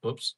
Whoops.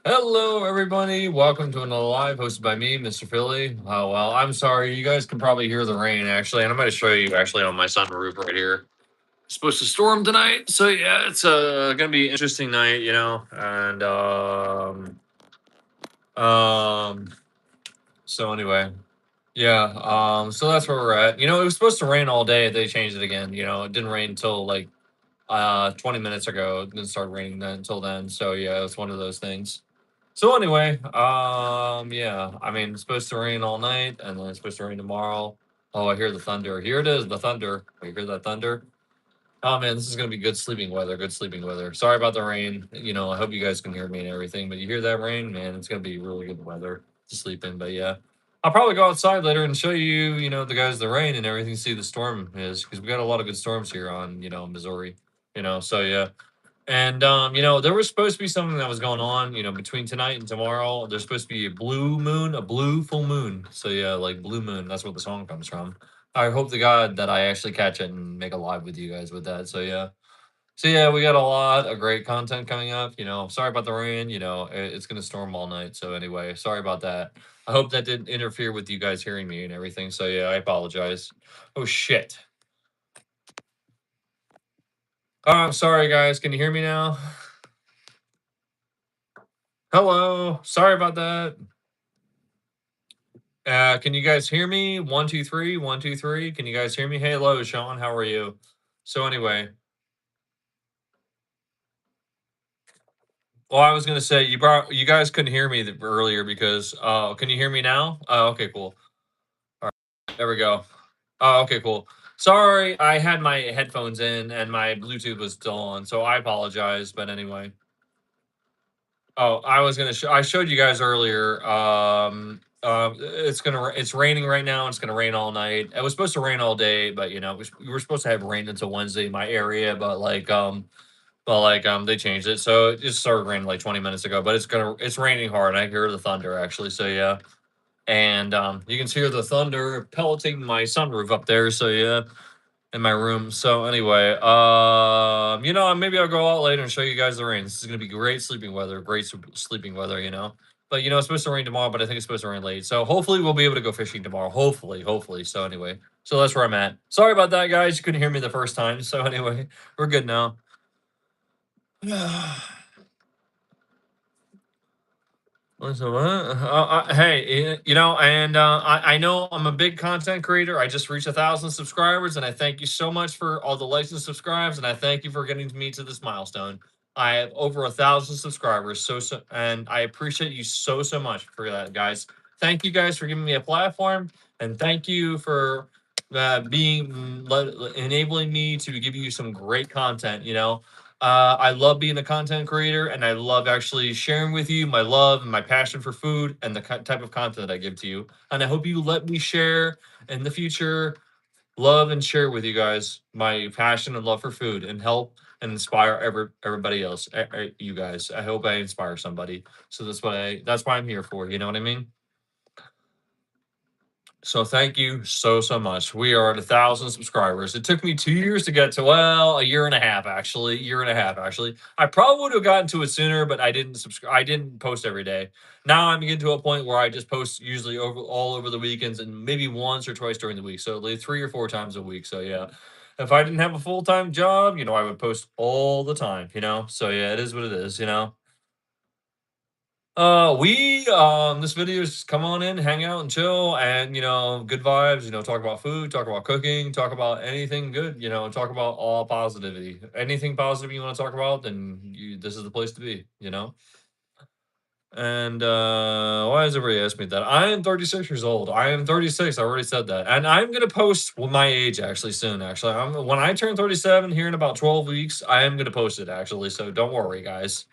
Hello, everybody. Welcome to another live hosted by me, Mr. Philly. Oh, well, I'm sorry. You guys can probably hear the rain, actually, and I'm going to show you actually on my sunroof right here. It's supposed to storm tonight, so yeah, it's going to be an interesting night, and um, so anyway, yeah, so that's where we're at. It was supposed to rain all day. They changed it again. It didn't rain until like 20 minutes ago. It didn't start raining then until then. So yeah, it's one of those things. So anyway, yeah, I mean, it's supposed to rain all night, and then it's supposed to rain tomorrow. Oh, I hear the thunder. Here it is, the thunder. You hear that thunder? Oh man, this is gonna be good sleeping weather. Good sleeping weather. Sorry about the rain. I hope you guys can hear me and everything. But you hear that rain, man? It's gonna be really good weather to sleep in. But yeah, I'll probably go outside later and show you, the guys the rain and everything. See the storm is because we got a lot of good storms here on, Missouri. So yeah. And there was supposed to be something that was going on, between tonight and tomorrow. There's supposed to be a blue moon, a blue full moon. So yeah, like blue moon. That's where the song comes from. I hope to God that I actually catch it and make a live with you guys with that. So yeah. So yeah, we got a lot of great content coming up. Sorry about the rain. It's gonna storm all night. So anyway, sorry about that. I hope that didn't interfere with you guys hearing me and everything. So yeah, I apologize. Oh shit. Oh, I'm sorry guys. Can you hear me now? Hello. Sorry about that. Can you guys hear me? 1, 2, 3, 1, 2, 3. Can you guys hear me? Hey, hello, Sean. How are you? So anyway, well, I was gonna say you guys couldn't hear me earlier because can you hear me now? Oh, okay, cool. All right, there we go. Oh, okay, cool. Sorry, I had my headphones in and my Bluetooth was still on, so I apologize. But anyway, oh, I was gonna I showed you guys earlier. It's raining right now. It's gonna rain all night. It was supposed to rain all day, but we were supposed to have rain until Wednesday in my area, but they changed it, so it just started raining like 20 minutes ago. But it's raining hard. I hear the thunder actually. So yeah, and you can hear the thunder pelleting my sunroof up there. So yeah, in my room. So anyway, maybe I'll go out later and show you guys the rain. This is gonna be great sleeping weather, sleeping weather. But it's supposed to rain tomorrow, but I think it's supposed to rain late. So hopefully we'll be able to go fishing tomorrow. Hopefully. So anyway, so that's where I'm at. Sorry about that, guys. You couldn't hear me the first time. So anyway, we're good now. Listen, what? Hey, and I know I'm a big content creator. I just reached 1,000 subscribers, and I thank you so much for all the likes and subscribes, and I thank you for getting me to this milestone. I have over 1,000 subscribers, and I appreciate you so much for that, guys. Thank you guys for giving me a platform, and thank you for enabling me to give you some great content. I love being a content creator, and I love actually sharing with you my love and my passion for food and the type of content that I give to you. And I hope you let me share in the future, love and share with you guys my passion and love for food and help and inspire everybody else. You guys. I hope I inspire somebody. So that's why I'm here for. You know what I mean? So thank you so much. We are at 1,000 subscribers. It took me 2 years to get to, well, a year and a half actually. Year and a half actually. I probably would have gotten to it sooner, but I didn't subscribe. I didn't post every day. Now I'm getting to a point where I just post usually all over the weekends and maybe once or twice during the week. So like 3 or 4 times a week. So yeah. If I didn't have a full-time job, I would post all the time. So yeah, it is what it is. This video is just come on in, hang out and chill and good vibes, talk about food, talk about cooking, talk about anything good, talk about all positivity. Anything positive you want to talk about, then this is the place to be. And why does everybody ask me that? I am 36 years old. I am 36. I already said that. And I'm gonna post with my age actually soon. Actually, when I turn 37 here in about 12 weeks, I am gonna post it actually. So don't worry, guys.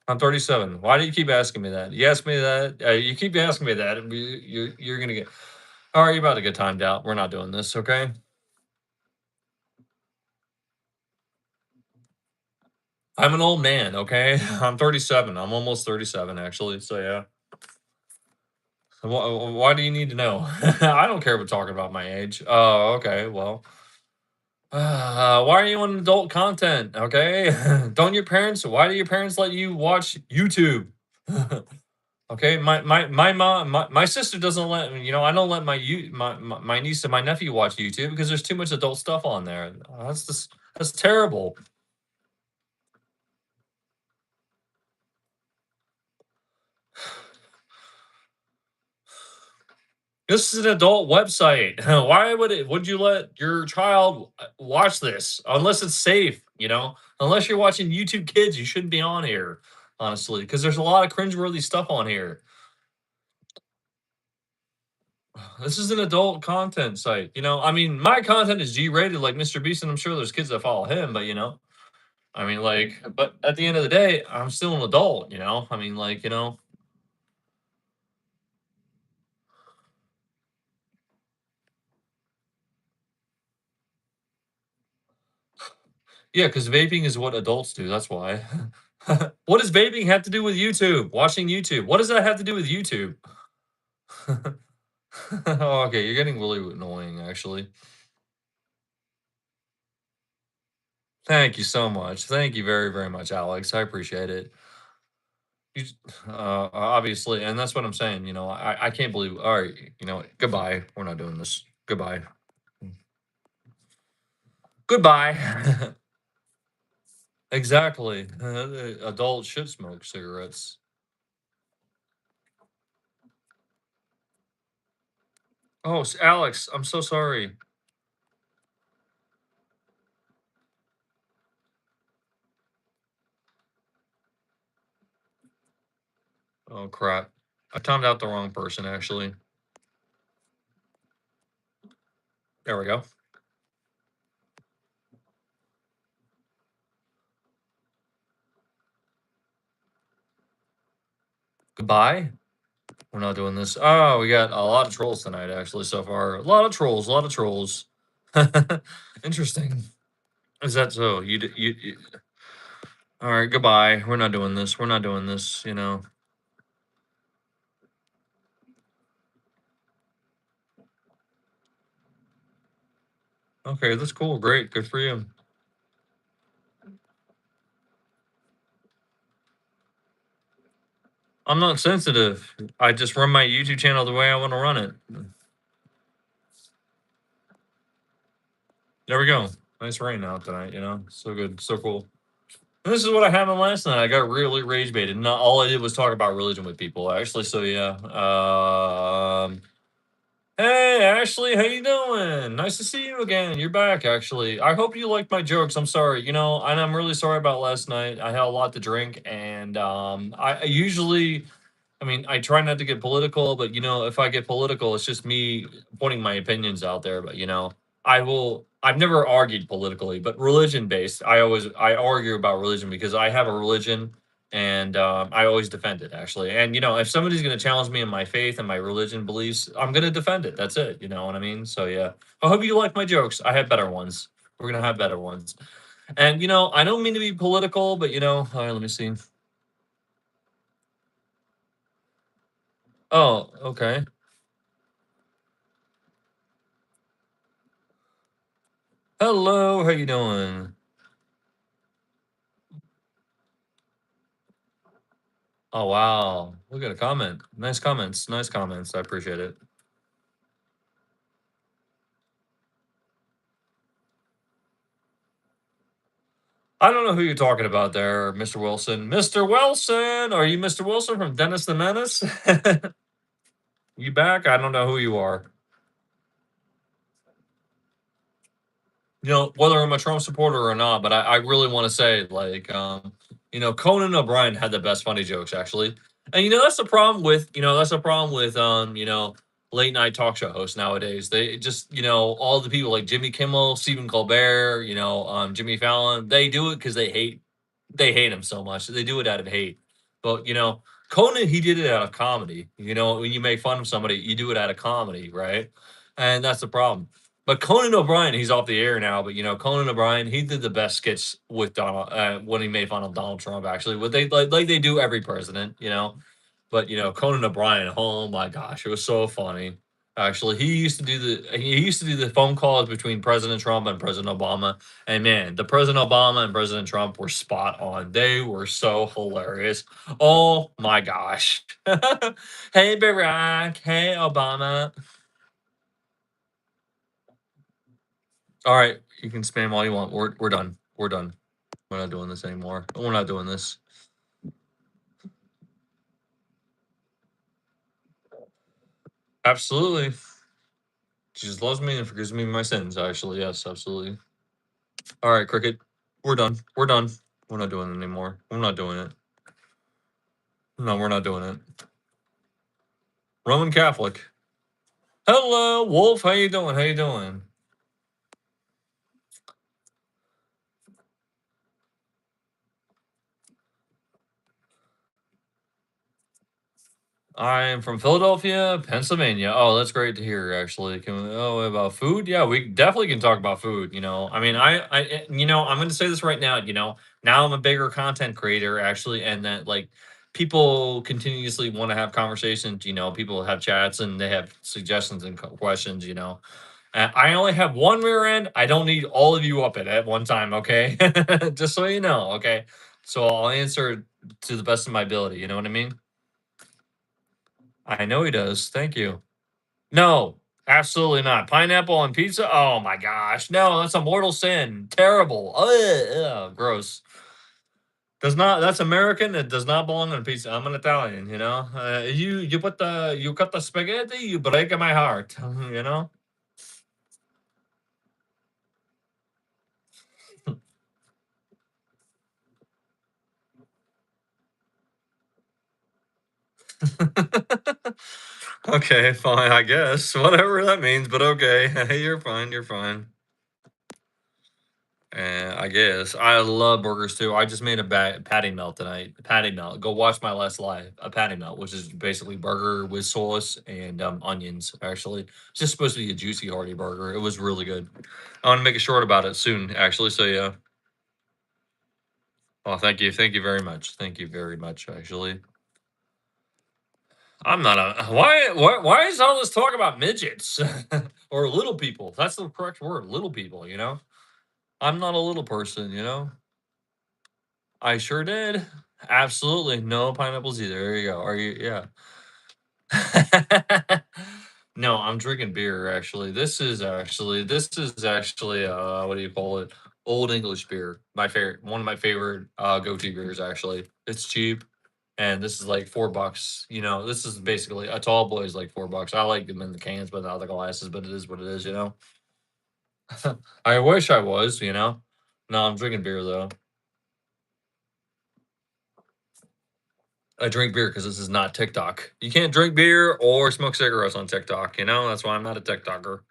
I'm 37. Why do you keep asking me that? You ask me that. You keep asking me that. And you're gonna get. All right, you're about to get timed out. We're not doing this, okay? I'm an old man, okay? I'm 37. I'm almost 37, actually. So yeah. Why do you need to know? I don't care about talking about my age. Oh, okay. Well, why are you on adult content? Okay, don't your parents? Why do your parents let you watch YouTube? Okay, my mom, my sister doesn't let me. I don't let my niece and my nephew watch YouTube because there's too much adult stuff on there. That's terrible. This is an adult website. Why would you let your child watch this unless it's safe? Unless you're watching YouTube Kids, you shouldn't be on here, honestly, because there's a lot of cringeworthy stuff on here. This is an adult content site. I mean, my content is G-rated, like Mr. Beast, and I'm sure there's kids that follow him, but I mean, like, but at the end of the day, I'm still an adult. I mean, like. Yeah, because vaping is what adults do. That's why. What does vaping have to do with YouTube? Watching YouTube. What does that have to do with YouTube? Oh, okay, you're getting really annoying, actually. Thank you so much. Thank you very, very much, Alex. I appreciate it. You, obviously, and that's what I'm saying. I can't believe. All right, goodbye. We're not doing this. Goodbye. Goodbye. Exactly. Adults should smoke cigarettes. Oh, Alex, I'm so sorry. Oh crap. I timed out the wrong person actually. There we go. Goodbye. We're not doing this. Oh, we got a lot of trolls tonight actually so far. A lot of trolls, a lot of trolls. Interesting. Is that so? All right, goodbye. We're not doing this. We're not doing this. Okay, that's cool. Great. Good for you. I'm not sensitive. I just run my YouTube channel the way I want to run it. There we go. Nice rain out tonight. So good. So cool. And this is what I happened last night. I got really rage baited. Not all I did was talk about religion with people, actually. So yeah. Hey Ashley, how you doing? Nice to see you again. You're back, actually. I hope you liked my jokes. I'm sorry, and I'm really sorry about last night. I had a lot to drink, and I usually I mean, I try not to get political, but if I get political, it's just me putting my opinions out there. But I've never argued politically, but religion based. I argue about religion because I have a religion, and I always defend it actually. And if somebody's going to challenge me in my faith and my religion beliefs, I'm going to defend it. That's it. You know what I mean? So yeah. I hope you like my jokes. I have better ones. We're gonna have better ones. And I don't mean to be political, but all right, let me see. Oh, okay. Hello, how you doing? Oh wow, look at a comment. Nice comments, nice comments. I appreciate it. I don't know who you're talking about there, Mr. Wilson. Mr. Wilson, are you Mr. Wilson from Dennis the Menace? You back? I don't know who you are. Whether I'm a Trump supporter or not, but I really want to say, like, Conan O'Brien had the best funny jokes, actually. And that's the problem with, late night talk show hosts nowadays. They just, all the people like Jimmy Kimmel, Stephen Colbert, Jimmy Fallon, they do it because they hate him so much. They do it out of hate. But Conan, he did it out of comedy. When you make fun of somebody, you do it out of comedy, right? And that's the problem. But Conan O'Brien, he's off the air now. But Conan O'Brien, he did the best skits with Donald when he made fun of Donald Trump. Actually, what they like they do every president. But Conan O'Brien, oh my gosh, it was so funny. Actually, he used to do the phone calls between President Trump and President Obama. And man, the President Obama and President Trump were spot on. They were so hilarious. Oh my gosh. Hey Barack, hey Obama. All right, you can spam all you want. We're done. We're done. We're not doing this anymore. We're not doing this. Absolutely. Jesus loves me and forgives me my sins. Actually, yes, absolutely. All right, Cricket. We're done. We're done. We're not doing it anymore. We're not doing it. No, we're not doing it. Roman Catholic. Hello, Wolf. How you doing? How you doing? I am from Philadelphia, Pennsylvania. Oh, that's great to hear. Actually, about food? Yeah, we definitely can talk about food. I mean, I'm going to say this right now. Now I'm a bigger content creator, actually, and that like people continuously want to have conversations. People have chats and they have suggestions and questions. I only have one rear end. I don't need all of you up at one time. Okay, just so you know. Okay, so I'll answer to the best of my ability. You know what I mean? I know he does. Thank you. No, absolutely not. Pineapple on pizza? Oh my gosh. No, that's a mortal sin. Terrible. Ugh, ugh, gross. Does not That's American. It does not belong on pizza. I'm an Italian. You cut the spaghetti, you break my heart, you know? Okay, fine, I guess. Whatever that means, but okay. Hey, you're fine. You're fine. I guess I love burgers too. I just made a patty melt tonight. Patty melt. Go watch my last live. A patty melt, which is basically burger with sauce and onions. Actually, it's just supposed to be a juicy, hearty burger. It was really good. I want to make a short about it soon. Actually, so yeah. Oh, thank you very much. Thank you very much. Actually, I'm not a why is all this talk about midgets or little people? That's the correct word. Little people. I'm not a little person. I sure did. Absolutely. No pineapples either. There you go. Are you yeah. No, I'm drinking beer actually. This is actually what do you call it? Old English beer. My favorite one of my favorite go-to beers actually. It's cheap and this is like $4. This is basically a tall boy is like $4. I like them in the cans but not the glasses, but it is what it is. I wish I was. No, I'm drinking beer though. I drink beer because this is not TikTok. You can't drink beer or smoke cigarettes on TikTok. That's why I'm not a TikToker.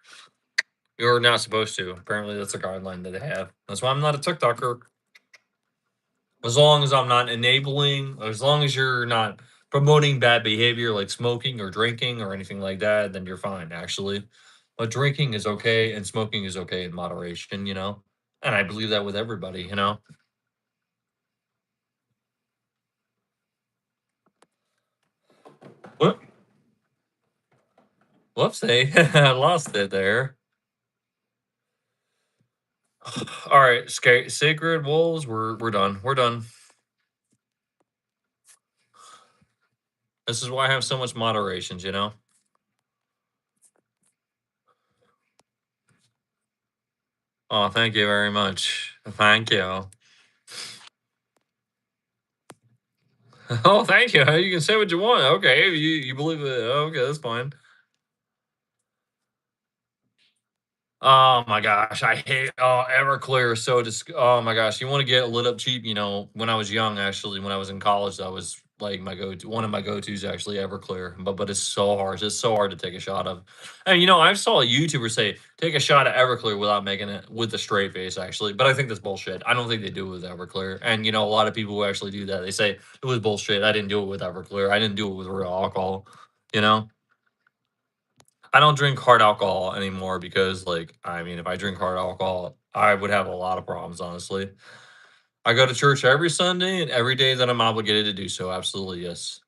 You're not supposed to. Apparently, that's a guideline that they have. That's why I'm not a TikToker. As long as I'm not enabling, as long as you're not promoting bad behavior like smoking or drinking or anything like that, then you're fine, actually. But drinking is okay and smoking is okay in moderation. And I believe that with everybody, you know? Whoop, whoopsie, I lost it there. All right, sacred wolves, we're done. We're done. This is why I have so much moderations, you know? Oh, thank you very much. Thank you. Oh, thank you. You can say what you want. Okay, you believe it. Okay, that's fine. Oh my gosh, I hate Everclear is so oh my gosh, you want to get lit up cheap, you know, when I was young actually, when I was in college, that was like my go-to one of my go-tos actually Everclear. But it's so hard. It's so hard to take a shot of. And you know, I saw a YouTuber say take a shot of Everclear without making it with a straight face actually, but I think that's bullshit. I don't think they do it with Everclear. And you know, a lot of people who actually do that, they say it was bullshit. I didn't do it with Everclear. I didn't do it with real alcohol, you know? I don't drink hard alcohol anymore because, like, I mean, if I drink hard alcohol, I would have a lot of problems, honestly. I go to church every Sunday and every day that I'm obligated to do so. Absolutely, yes.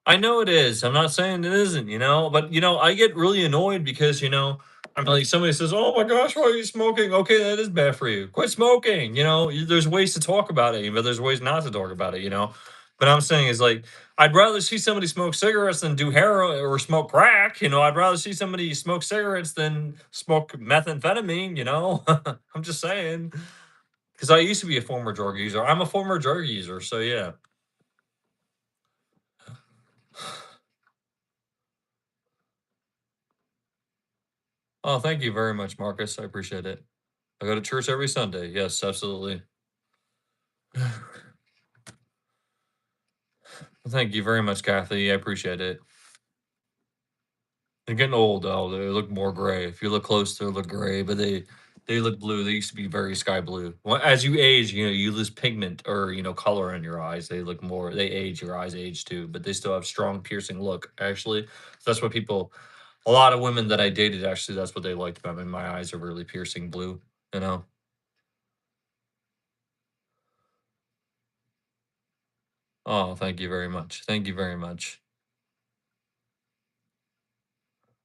I know it is. I'm not saying it isn't, you know, but you know, I get really annoyed because, you know, I'm like somebody says, "Oh my gosh, why are you smoking?" Okay, that is bad for you. Quit smoking. You know, there's ways to talk about it, but there's ways not to talk about it, you know. But I'm saying is like I'd rather see somebody smoke cigarettes than do heroin or smoke crack. You know, I'd rather see somebody smoke cigarettes than smoke methamphetamine, you know. I'm just saying. Because I used to be a former drug user. I'm a former drug user, so yeah. Oh, thank you very much, Marcus. I appreciate it. I go to church every Sunday. Yes, absolutely. Thank you very much, Kathy. I appreciate it. They're getting old though. They look more gray. If you look close, they look gray, but they look blue. They used to be very sky blue. Well, as you age, you know, you lose pigment or you know color in your eyes. They look more. They age. Your eyes age too, but they still have strong, piercing look. Actually, so that's what people. A lot of women that I dated actually, that's what they liked about me. My eyes are really piercing blue. You know. Oh, thank you very much. Thank you very much.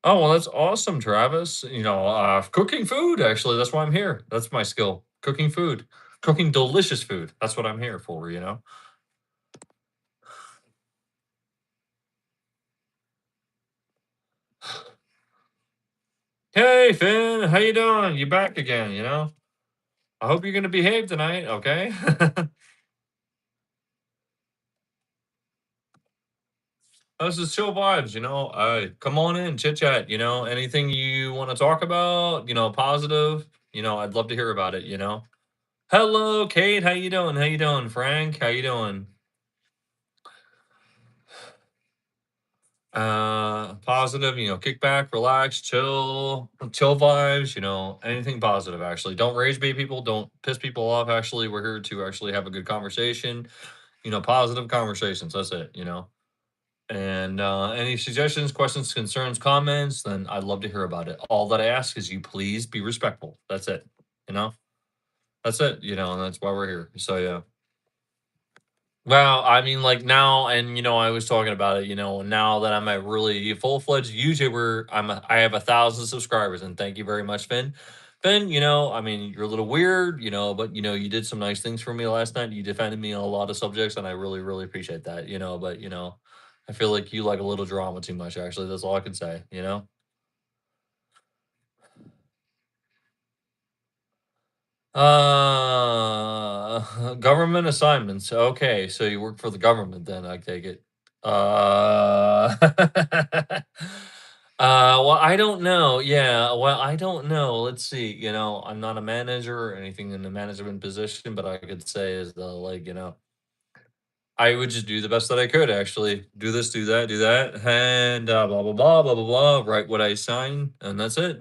Oh, well, that's awesome, Travis. You know, cooking food, actually, that's why I'm here. That's my skill. Cooking food. Cooking delicious food. That's what I'm here for, you know? Hey, Finn, how you doing? You back again, you know? I hope you're gonna behave tonight, okay? This is chill vibes, you know? Come on in, chit chat, you know? Anything you want to talk about, you know, positive, you know, I'd love to hear about it, you know? Hello, Kate. How you doing? How you doing, Frank? How you doing? Positive, you know, kick back, relax, chill vibes, you know, anything positive actually. Don't rage bait people, don't piss people off. Actually, we're here to actually have a good conversation, you know, positive conversations. That's it, you know. And any suggestions, questions, concerns, comments, then I'd love to hear about it. All that I ask is you please be respectful. That's it. You know, that's it, you know, and that's why we're here. So yeah. Well, I mean, like now, and you know, I was talking about it. You know, now that I'm a really full fledged YouTuber, I have 1,000 subscribers, and thank you very much, Finn. Finn, you know, I mean, you're a little weird, you know, but you know, you did some nice things for me last night. You defended me on a lot of subjects, and I really, really appreciate that. You know, but you know, I feel like you like a little drama too much. Actually, that's all I can say. You know. Government assignments. Okay, so you work for the government then, I take it. Well, I don't know. Yeah, well, I don't know. Let's see. You know, I'm not a manager or anything in the management position, but I could say is the like, you know, I would just do the best that I could actually. Do this, do that, and blah blah blah blah blah blah. Write what I sign, and that's it.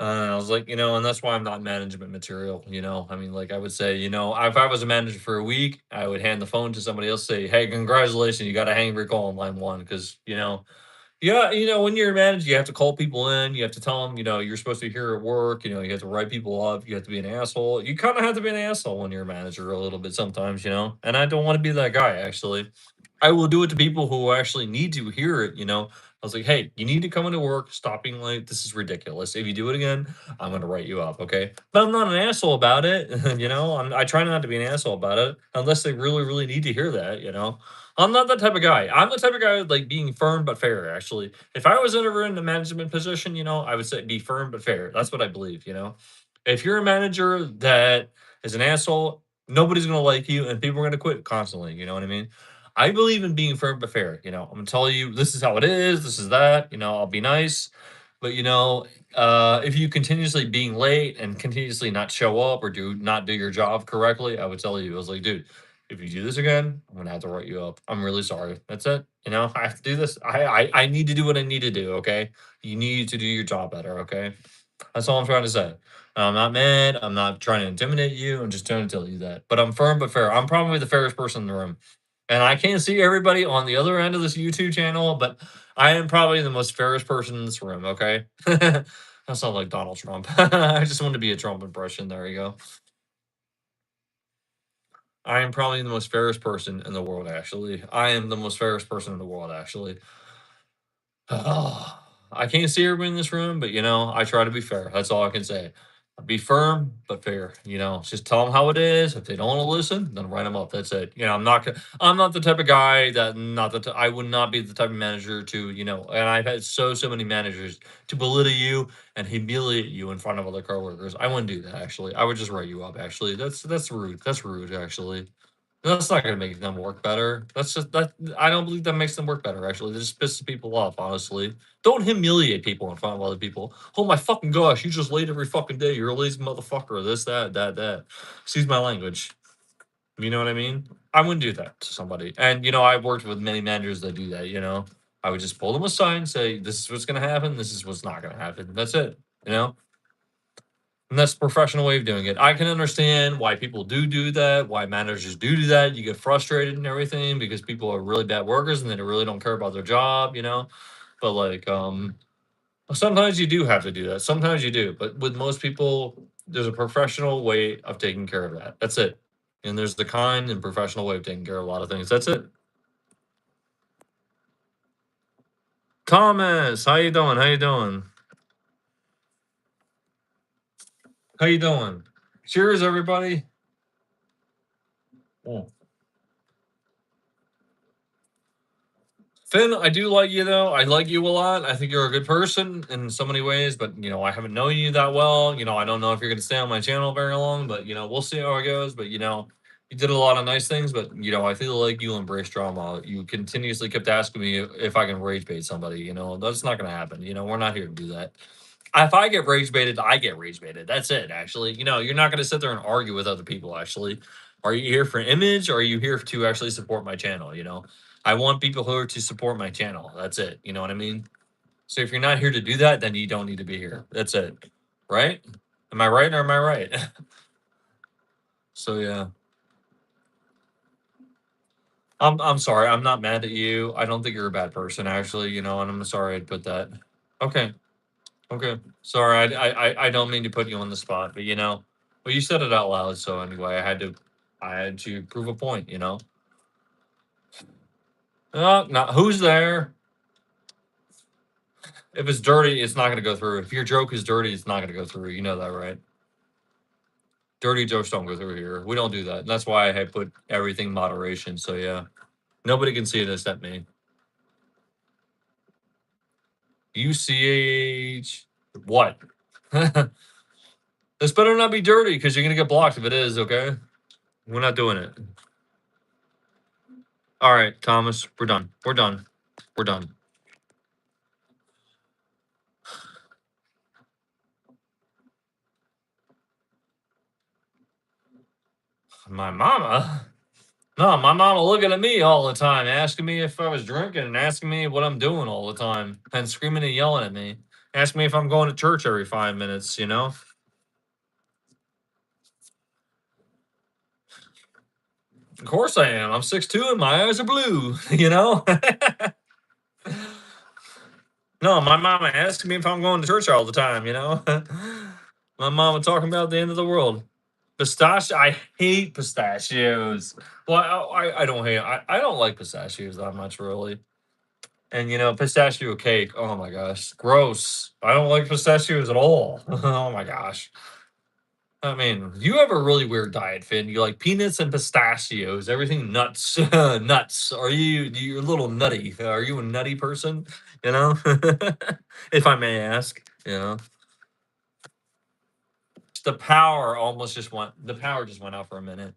I was like, you know, and that's why I'm not management material. You know, I mean, like I would say, you know, if I was a manager for a week, I would hand the phone to somebody else, say, "Hey, congratulations, you got a hangry call on line one," because you know Yeah, when you're a manager, you have to call people in. You have to tell them, you're supposed to be here at work. You have to write people up. You have to be an asshole. You kind of have to be an asshole when you're a manager a little bit sometimes, And I don't want to be that guy, actually. I will do it to people who actually need to hear it. I was like, hey, you need to come into work. Stop being late. This is ridiculous. If you do it again, I'm going to write you up. Okay. But I'm not an asshole about it. I try not to be an asshole about it unless they really, really need to hear that. I'm not that type of guy. I'm the type of guy like being firm but fair, actually. If I was ever in a management position, I would say be firm but fair. That's what I believe. If you're a manager that is an asshole, nobody's gonna like you and people are gonna quit constantly. You know what I mean? I believe in being firm but fair. I'm gonna tell you this is how it is, this is that, I'll be nice. But if you continuously being late and continuously not show up or do not do your job correctly, I would tell you, I was like, dude, if you do this again, I'm gonna have to write you up. I'm really sorry. That's it. I have to do this. I need to do what I need to do. Okay. You need to do your job better. Okay. That's all I'm trying to say. I'm not mad. I'm not trying to intimidate you. I'm just trying to tell you that. But I'm firm but fair. I'm probably the fairest person in the room. And I can't see everybody on the other end of this YouTube channel, but I am probably the most fairest person in this room. Okay. That sounds like Donald Trump. I just want to be a Trump impression. There you go. I am probably the most fairest person in the world, actually. I am the most fairest person in the world, actually. I can't see everybody in this room, but I try to be fair. That's all I can say. Be firm but fair. Just tell them how it is. If they don't want to listen, then write them up. That's it. I'm not the type of guy that not the. I would not be the type of manager to. And I've had so many managers to belittle you and humiliate you in front of other coworkers. I wouldn't do that. Actually, I would just write you up. Actually, that's rude. That's rude. Actually. That's not gonna make them work better. That's just that I don't believe that makes them work better, actually. That just pisses people off, honestly. Don't humiliate people in front of other people. Oh my fucking gosh, you just late every fucking day. You're a lazy motherfucker. This, that. Excuse my language. You know what I mean? I wouldn't do that to somebody. And I've worked with many managers that do that. I would just pull them aside and say, this is what's gonna happen, this is what's not gonna happen. That's it. You know? And that's a professional way of doing it. I can understand why people do that, why managers do that. You get frustrated and everything because people are really bad workers and they really don't care about their job. But like, sometimes you do have to do that. Sometimes you do. But with most people, there's a professional way of taking care of that. That's it. And there's the kind and professional way of taking care of a lot of things. That's it. Thomas, how you doing? How you doing? How you doing? Cheers, everybody. Oh. Finn, I do like you though. I like you a lot. I think you're a good person in so many ways, but I haven't known you that well. I don't know if you're gonna stay on my channel very long, but we'll see how it goes. But you did a lot of nice things, but I feel like you embrace drama. You continuously kept asking me if I can rage bait somebody. That's not gonna happen. We're not here to do that. If I get rage baited, I get rage baited. That's it, actually. You're not gonna sit there and argue with other people, actually. Are you here for image or are you here to actually support my channel? I want people who are to support my channel. That's it. You know what I mean? So if you're not here to do that, then you don't need to be here. That's it. Right? Am I right or am I right? So yeah. I'm sorry. I'm not mad at you. I don't think you're a bad person, actually, and I'm sorry I put that. Okay. Okay. Sorry, I don't mean to put you on the spot, but well you said it out loud, so anyway, I had to prove a point. Not who's there? If it's dirty, it's not gonna go through. If your joke is dirty, it's not gonna go through. You know that, right? Dirty jokes don't go through here. We don't do that. And that's why I had put everything moderation. So yeah. Nobody can see it except me. UCH what? This better not be dirty because you're gonna get blocked if it is, okay? We're not doing it. All right, Thomas, we're done. We're done. We're done. My mama? No, my mama looking at me all the time, asking me if I was drinking and asking me what I'm doing all the time and screaming and yelling at me. Asking me if I'm going to church every 5 minutes. Of course I am. I'm 6'2" and my eyes are blue, No, my mama asks me if I'm going to church all the time, you know? My mama talking about the end of the world. Pistachio, I hate pistachios. Well, I don't hate I don't like pistachios that much, really. And, pistachio cake, oh my gosh, gross. I don't like pistachios at all. Oh my gosh. I mean, you have a really weird diet, Finn. You like peanuts and pistachios, everything nuts, nuts. You're a little nutty. Are you a nutty person? You know, if I may ask. The power just went out for a minute.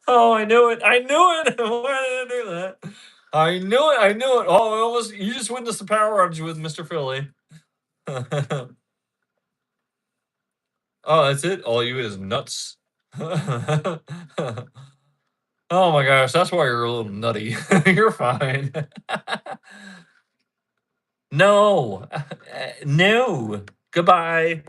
Oh, I knew it. I knew it. Why did I do that? I knew it. I knew it. Oh, you just witnessed the power outage with Mr. Philly. Oh, that's it. All you eat is nuts. Oh my gosh, that's why you're a little nutty. You're fine. No. No. Goodbye.